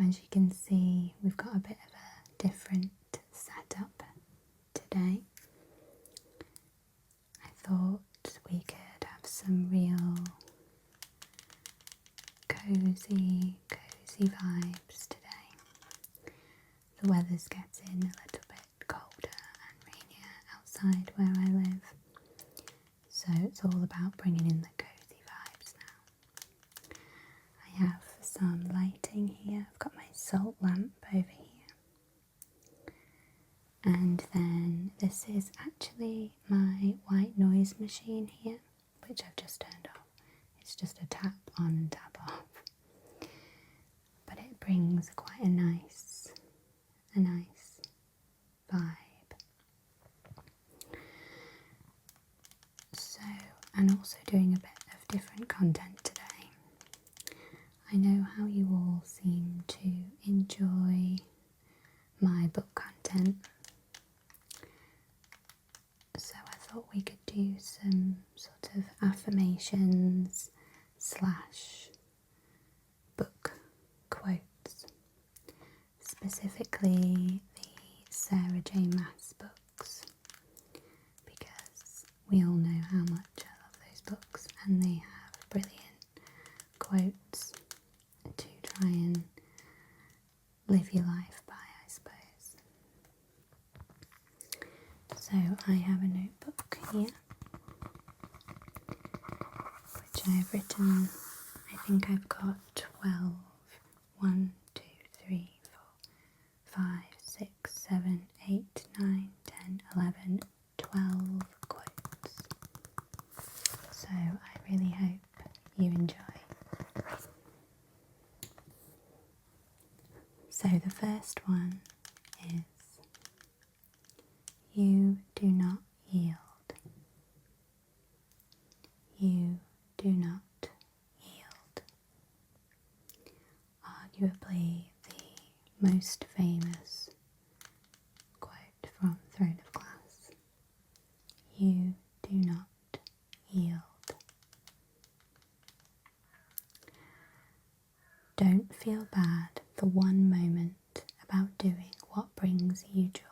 as you can see, we've got a bit of a different setup today. I thought we could have some real cozy vibes today. The weather's getting a little bit colder and rainier outside where I live, so it's all about bringing in the cozy vibes now. I have some lighting here. I've got my salt lamp over here, and then this is actually my white noise machine here, which I've just turned off. It's just a tap on and tap off, but it brings quite a nice vibe. So, and also doing a bit of different content today. I know how you all seem to enjoy my book content, so I thought we could do some sort of affirmations / book quotes, specifically the Sarah J. Maas books, because we all know how much I love those books, and they have brilliant quotes to try and live your life by, I suppose. So I have a notebook here, which I have written, I think I've got 12, 1, 2, 3, 4, 5, 6, 7, 8, 9, 10, 11, 12 quotes. So I really hope you enjoy. So the first one is, you do not yield. You do not yield. Arguably the most famous quote from Throne of Glass. You do not yield. Don't feel bad for one moment about doing what brings you joy.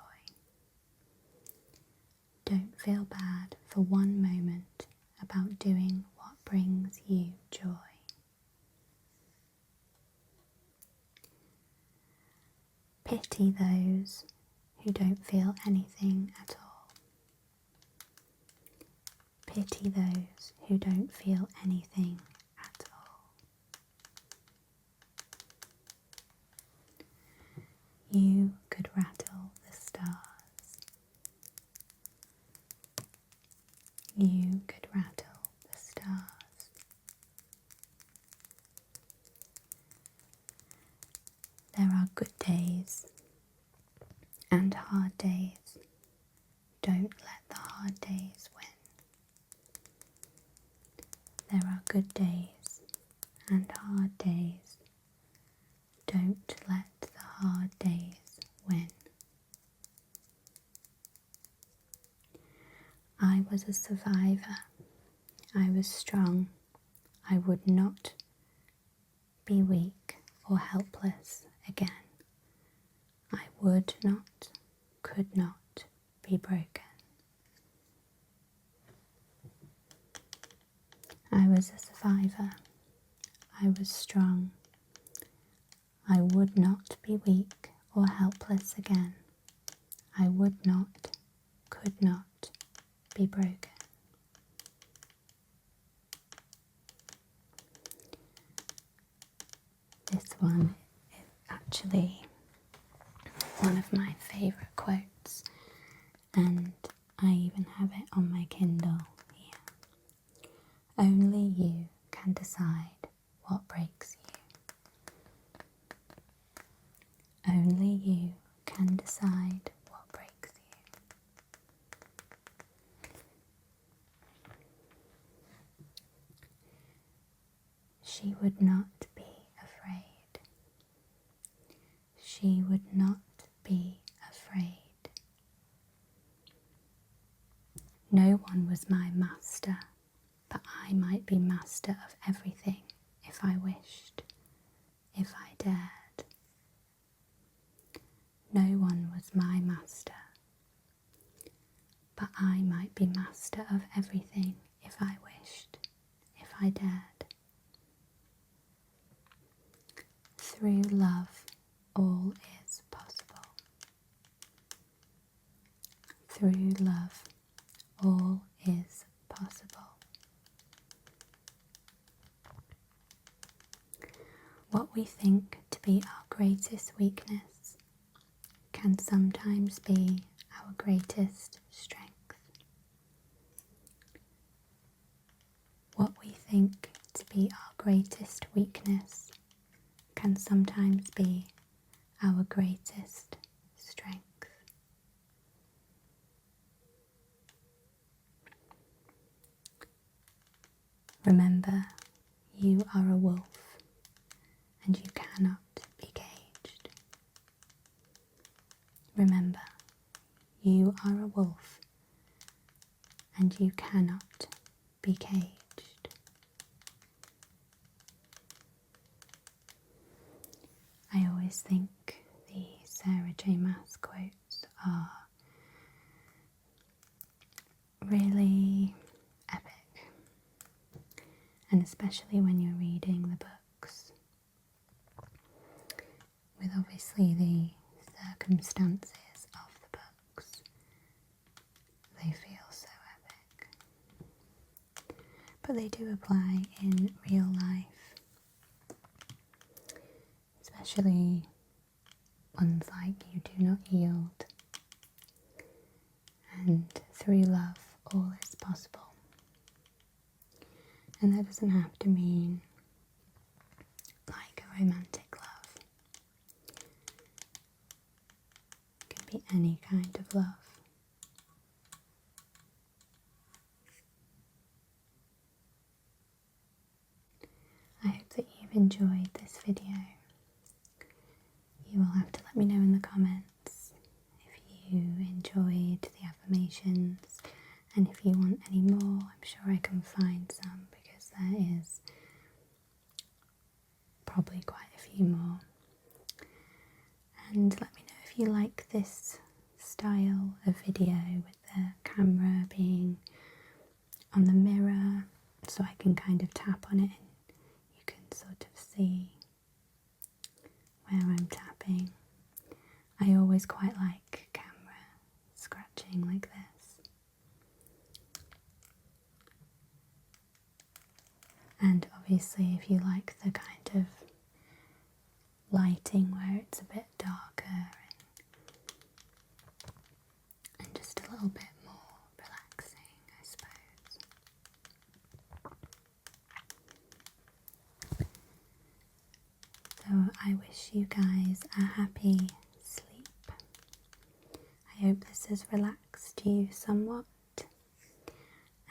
Don't feel bad for one moment about doing what brings you joy. Pity those who don't feel anything at all. Pity those who don't feel anything at all. You could rattle the stars. You could rattle the stars. There are good days and hard days. Don't let the hard days win. There are good days and hard days. Don't let the hard days win. I was a survivor. I was strong. I would not be weak or helpless again. I would not, could not be broken. I was a survivor. I was strong. I would not be weak or helpless again. I would not, could not be broken. This one is actually one of my favourite quotes, and I even have it on my Kindle here. Only you can decide what breaks you. Only you can decide what breaks you. She would not be afraid. She would not be afraid. No one was my master, but I might be master of everything if I wished, if I dared. of everything if I wished, if I dared. Through love, all is possible. Through love, all is possible. What we think to be our greatest weakness can sometimes be our greatest strength. What we think to be our greatest weakness can sometimes be our greatest strength. Remember, you are a wolf and you cannot be caged. Remember, you are a wolf and you cannot be caged. I always think the Sarah J. Maas quotes are really epic, and especially when you're reading the books, with obviously the circumstances of the books, they feel so epic. But they do apply in real life, especially ones like You Do Not Yield and Through Love, All is Possible. And that doesn't have to mean like a romantic love. It can be any kind of love. I hope that you've enjoyed this video. You will have to let me know in the comments if you enjoyed the affirmations, and if you want any more. I'm sure I can find some because there is probably quite a few more. And let me know if you like this style of video with the camera being on the mirror, so I can kind of tap on it and you can sort of see where I'm tapping. I always quite like camera scratching like this. And obviously if you like the kind of lighting where it's a bit darker and just a little bit more relaxing, I suppose. So I wish you guys a happy sleep. I hope this has relaxed you somewhat,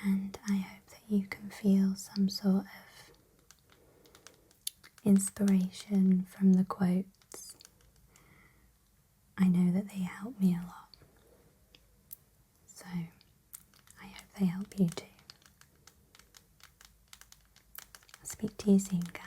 and I hope that you can feel some sort of inspiration from the quotes. I know that they help me a lot, so I hope they help you too. I'll speak to you soon, guys.